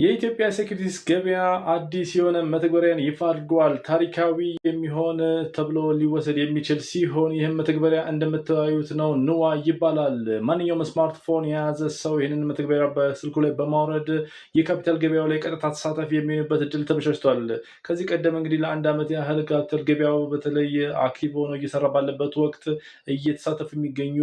የኢትዮጵያ ሴኩሪቲስ ገበያ አዲስ የሆነ መተግበሪያን ይፋ አድርጓል። ታሪካዊ የሚሆን ተብሎ ሊወሰድ የሚችል ሲሆን ይህም መተግበሪያ እንደምታዩት ነው። ንዋ ይባላል። ማንኛውም ስማርትፎን የያዘ ሰው ይህንን መተግበሪያ በስልኩ ላይ በማውረድ የካፒታል ገበያው ላይ ቀጥታ ተሳታፊ የሚሆንበት እድል ተመቻችቷል። ከዚህ ቀደም እንግዲህ ለአንድ ዓመት ያህል ካፒታል ገበያው በተለይ አክቲቭ ሆኖ እየሰራ ባለበት ወቅት እየተሳተፉ የሚገኙ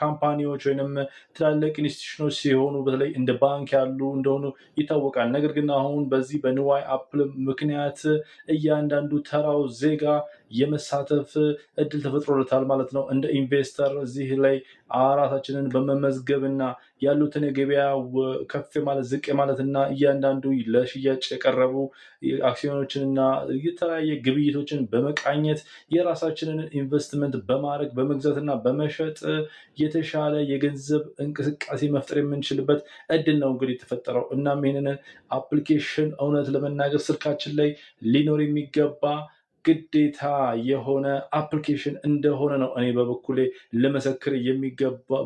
ካምፓኒዎች ወይም ትላልቅ ኢንስቲትዩሽኖች ሲሆኑ በተለይ እንደ ባንክ ያሉ እንደሆኑ ይታወቃል። ነገር ግን አሁን በዚህ በንዋይ አፕ ምክንያት እያንዳንዱ ተራው ዜጋ የመሳተፍ እድል ተፈጥሮለታል ማለት ነው። እንደ ኢንቨስተር እዚህ ላይ ራሳችንን በመመዝገብና ያሉትን የገበያ ከፍ ማለት ዝቅ ማለትና እያንዳንዱ ለሽያጭ የቀረቡ አክሲዮኖችንና የተለያየ ግብይቶችን በመቃኘት የራሳችንን ኢንቨስትመንት በማድረግ በመግዛትና በመሸጥ የተሻለ የገንዘብ እንቅስቃሴ መፍጠር የምንችልበት እድል ነው እንግዲህ የተፈጠረው። እናም ይህንን አፕሊኬሽን እውነት ለመናገር ስልካችን ላይ ሊኖር የሚገባ ግዴታ የሆነ አፕሊኬሽን እንደሆነ ነው እኔ በበኩሌ ለመሰክር የሚገባው።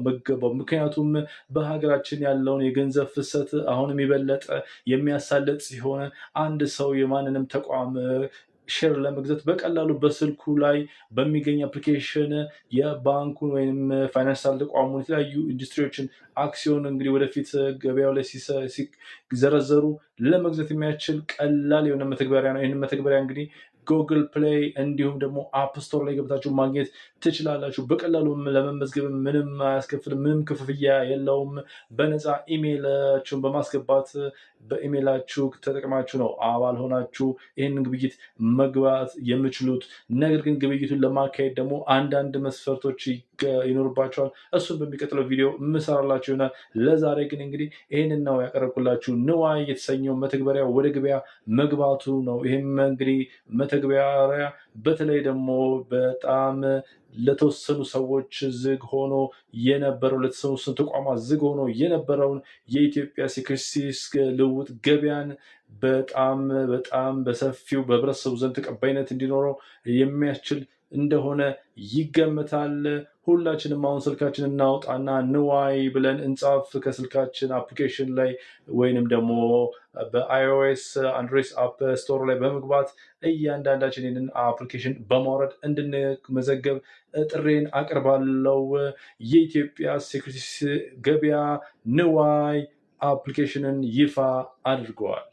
ምክንያቱም በሀገራችን ያለውን የገንዘብ ፍሰት አሁንም የበለጠ የሚያሳልጥ ሲሆን አንድ ሰው የማንንም ተቋም ሼር ለመግዛት በቀላሉ በስልኩ ላይ በሚገኝ አፕሊኬሽን የባንኩን ወይም ፋይናንሻል ተቋሙን የተለያዩ ኢንዱስትሪዎችን አክሲዮን እንግዲህ ወደፊት ገበያው ላይ ሲዘረዘሩ ለመግዛት የሚያስችል ቀላል የሆነ መተግበሪያ ነው። ይህንን መተግበሪያ እንግዲህ ጉግል ፕሌይ እንዲሁም ደግሞ አፕ ስቶር ላይ ገብታችሁ ማግኘት ትችላላችሁ። በቀላሉ ለመመዝገብ ምንም አያስከፍልም፣ ምንም ክፍያ የለውም። በነፃ ኢሜይላችሁን በማስገባት በኢሜይላችሁ ተጠቅማችሁ ነው አባል ሆናችሁ ይህንን ግብይት መግባት የምችሉት። ነገር ግን ግብይቱን ለማካሄድ ደግሞ አንዳንድ መስፈርቶች ይኖርባቸዋል። እሱን በሚቀጥለው ቪዲዮ የምሰራላችሁ ይሆናል። ለዛሬ ግን እንግዲህ ይህንን ነው ያቀረብኩላችሁ። ንዋይ የተሰኘው መተግበሪያ ወደ ገበያ መግባቱ ነው። ይህም እንግዲህ መተግበሪያ በተለይ ደግሞ በጣም ለተወሰኑ ሰዎች ዝግ ሆኖ የነበረው ለተወሰኑ ተቋማት ዝግ ሆኖ የነበረውን የኢትዮጵያ ሴኩሪቲስ ልውውጥ ገበያን በጣም በሰፊው በህብረተሰቡ ዘንድ ተቀባይነት እንዲኖረው የሚያስችል እንደሆነ ይገመታል። ሁላችንም አሁን ስልካችን እናውጣና ንዋይ ብለን እንጻፍ ከስልካችን አፕሊኬሽን ላይ ወይንም ደግሞ በአይኦኤስ አንድሮይድ አፕ ስቶር ላይ በመግባት እያንዳንዳችን ይህንን አፕሊኬሽን በማውረድ እንድንመዘገብ ጥሬን አቅርባለው። የኢትዮጵያ ሴኩሪቲስ ገበያ ንዋይ አፕሊኬሽንን ይፋ አድርገዋል።